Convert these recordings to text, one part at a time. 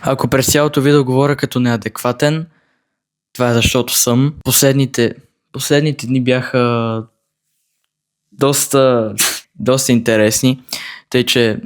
Ако през цялото видео говоря като неадекватен, това е защото съм. Последните дни бяха доста интересни, тъй че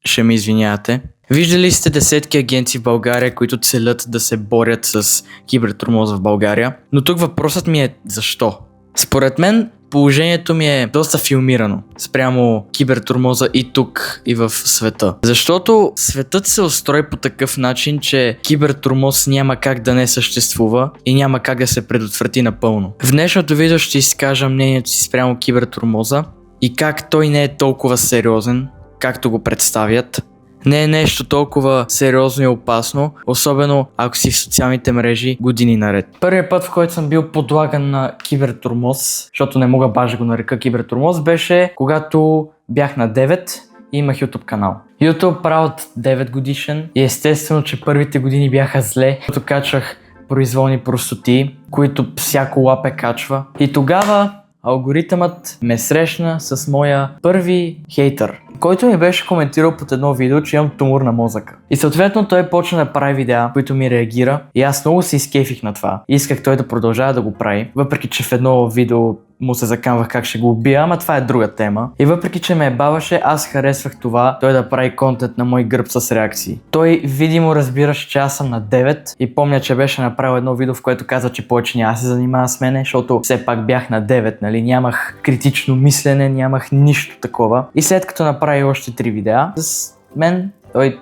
ще ме извинявате. Виждали сте десетки агенции в България, които целят да се борят с кибертурмоз в България, но тук въпросът ми е защо? Според мен положението ми е доста филмирано спрямо кибертурмоза и тук, и в света. Защото светът се устрои по такъв начин, че кибертурмоз няма как да не съществува и няма как да се предотврати напълно. В днешното видео ще изкажа мнението си спрямо кибертурмоза и как той не е толкова сериозен, както го представят. Не е нещо толкова сериозно и опасно, особено ако си в социалните мрежи години наред. Първият път, в който съм бил подлаган на кибертурмоз, защото не мога баш да го нарека кибертурмоз, беше когато бях на 9 и имах YouTube канал. YouTube правя от 9 годишен и естествено, че първите години бяха зле, като качвах произволни простоти, които всяко лапе качва. И тогава алгоритъмът ме срещна с моя първи хейтър, който ми беше коментирал под едно видео, че имам тумор на мозъка. И съответно той почна да прави видеа, които ми реагира и аз много се изкефих на това. Исках той да продължава да го прави, въпреки че в едно видео му се заканвах как ще го убия, ама това е друга тема. И въпреки че ме баваше, аз харесвах това той да прави контент на мой гръб с реакции. Той видимо разбираше, че аз съм на 9 и помня, че беше направил едно видео, в което каза, че повече няма се занимава с мене, защото все пак бях на 9, нали? Нямах критично мислене, нямах нищо такова. И след като направи още 3 видеа, с мен той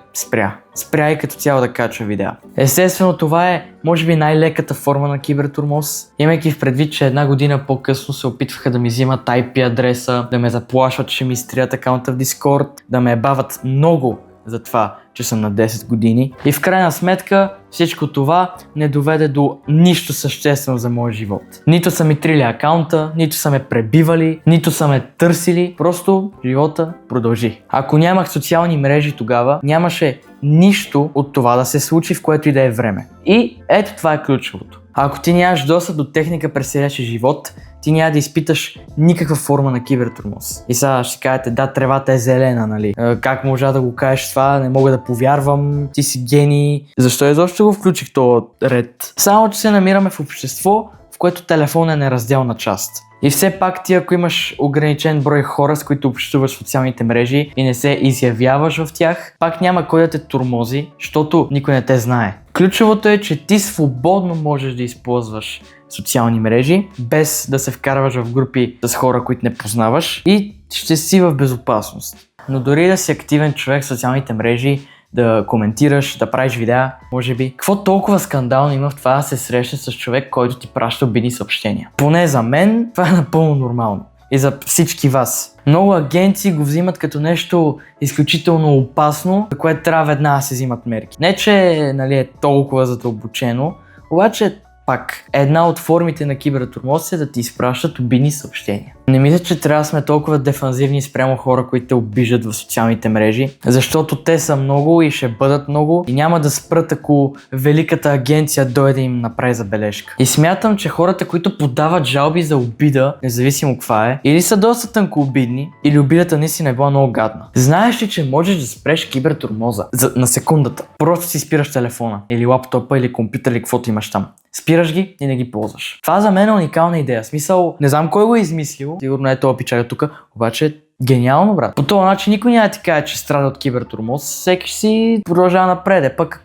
спря и като цяло да качва видеа. Естествено, това е може би най-леката форма на кибертурмоз, имайки в предвид, че една година по-късно се опитваха да ми взимат IP адреса, да ме заплашват, че ми изтрият акаунта в Discord, да ме бават много за това, че съм на 10 години. И в крайна сметка всичко това не доведе до нищо съществено за моя живот. Нито са ми трили акаунта, нито са ме пребивали, нито са ме търсили, просто живота продължи. Ако нямах социални мрежи тогава, нямаше нищо от това да се случи в което и да е време. И ето това е ключовото. Ако ти нямаш достъп до техника през целия си живот, ти няма да изпиташ никаква форма на кибертурмоз. И сега ще кажете, да, тревата е зелена, нали? Как можа да го кажеш това? Не мога да повярвам, ти си гений. Защо изобщо го включих този ред? Само, че се намираме в общество, в което телефон е неразделна част. И все пак ти, ако имаш ограничен брой хора, с които общуваш в социалните мрежи и не се изявяваш в тях, пак няма кой да те турмози, защото никой не те знае. Ключовото е, че ти свободно можеш да използваш социални мрежи, без да се вкарваш в групи с хора, които не познаваш и ще си в безопасност. Но дори да си активен човек в социалните мрежи, да коментираш, да правиш видеа, може би. Какво толкова скандално има в това да се срещне с човек, който ти праща обидни съобщения? Поне за мен това е напълно нормално. И за всички вас. Много агенции го взимат като нещо изключително опасно, за което трябва веднага да се взимат мерки. Не, че нали, е толкова задълбочено, обаче пак, една от формите на кибертурмоз е да ти изпращат обидни съобщения. Не мисля, че трябва да сме толкова дефанзивни спрямо хора, които те обиждат в социалните мрежи, защото те са много и ще бъдат много и няма да спрат, ако великата агенция дойде им направи забележка. И смятам, че хората, които подават жалби за обида, независимо каква е, или са доста тънкообидни, или обидата наистина е била много гадна. Знаеш ли, че можеш да спреш кибертурмоза на секундата? Просто си спираш телефона, или лаптопа, или компютър, или каквото имаш там. Спираш ги и не ги ползваш. Това за мен е уникална идея. Смисъл, не знам кой го е измислил, сигурно е този пичага тук, обаче гениално, брат. По този начин никой няма да ти каже, че страда от кибертурмоз, всеки си продължава напред. Пък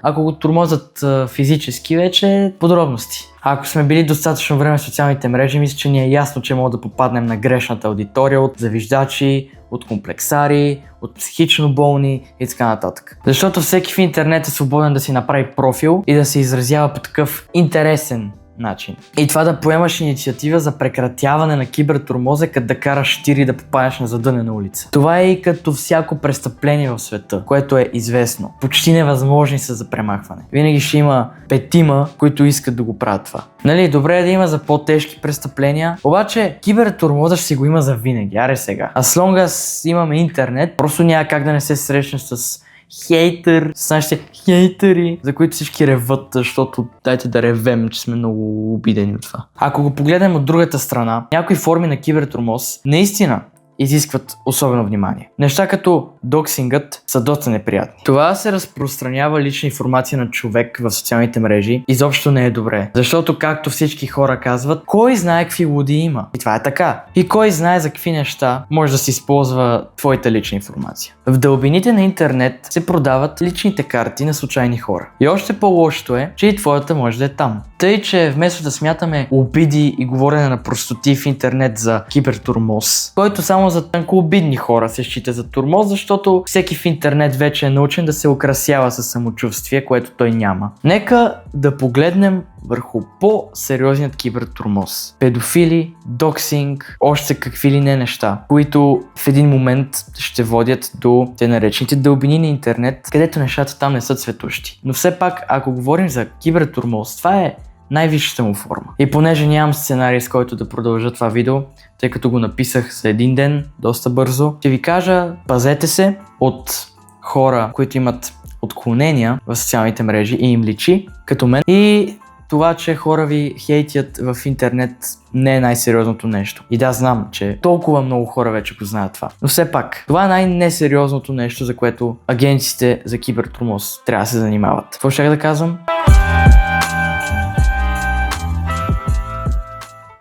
ако го турмозят физически, вече подробности. Ако сме били достатъчно време в социалните мрежи, мисля, че ни е ясно, че мога да попаднем на грешната аудитория от завиждачи, от комплексари, от психично болни и така нататък. Защото всеки в интернет е свободен да си направи профил и да се изразява по такъв интересен начин. И това да поемаш инициатива за прекратяване на кибертурмоза, като да караш тири да попадаш на задънена улица. Това е и като всяко престъпление в света, което е известно. Почти невъзможни са за премахване. Винаги ще има 5, които искат да го правят това. Нали, добре е да има за по-тежки престъпления, обаче кибертурмоза ще си го има за винаги. Аре сега. А слонгас имаме интернет, просто няма как да не се срещнеш с хейтър, с нашите хейтъри, за които всички реват, защото дайте да ревем, че сме много обидени от това. Ако го погледнем от другата страна, някои форми на кибертурмоз наистина изискват особено внимание. Неща като доксингът са доста неприятни. Това се разпространява лична информация на човек в социалните мрежи изобщо не е добре. Защото както всички хора казват, кой знае какви луди има. И това е така. И кой знае за какви неща може да се използва твоята лична информация. В дълбините на интернет се продават личните карти на случайни хора. И още по-лошото е, че и твоята може да е там. Тъй, че вместо да смятаме обиди и говорене на простоти в интернет за кибертурмоз, който само за тънкообидни хора се счита за турмоз, защото всеки в интернет вече е научен да се украсява със самочувствие, което той няма. Нека да погледнем върху по-сериозният кибертурмоз. Педофили, доксинг, още какви ли не неща, които в един момент ще водят до те наречените дълбини на интернет, където нещата там не са цветущи. Но все пак, ако говорим за кибертурмоз, това е най-висшата му форма. И понеже нямам сценарий, с който да продължа това видео, тъй като го написах за един ден, доста бързо, ще ви кажа, пазете се от хора, които имат отклонения в социалните мрежи и им личи, като мен. И това, че хора ви хейтят в интернет, не е най-сериозното нещо. И да, знам, че толкова много хора вече го знаят това. Но все пак, това е най-несериозното нещо, за което агенциите за кибертурмоз трябва да се занимават. Какво ще да казвам?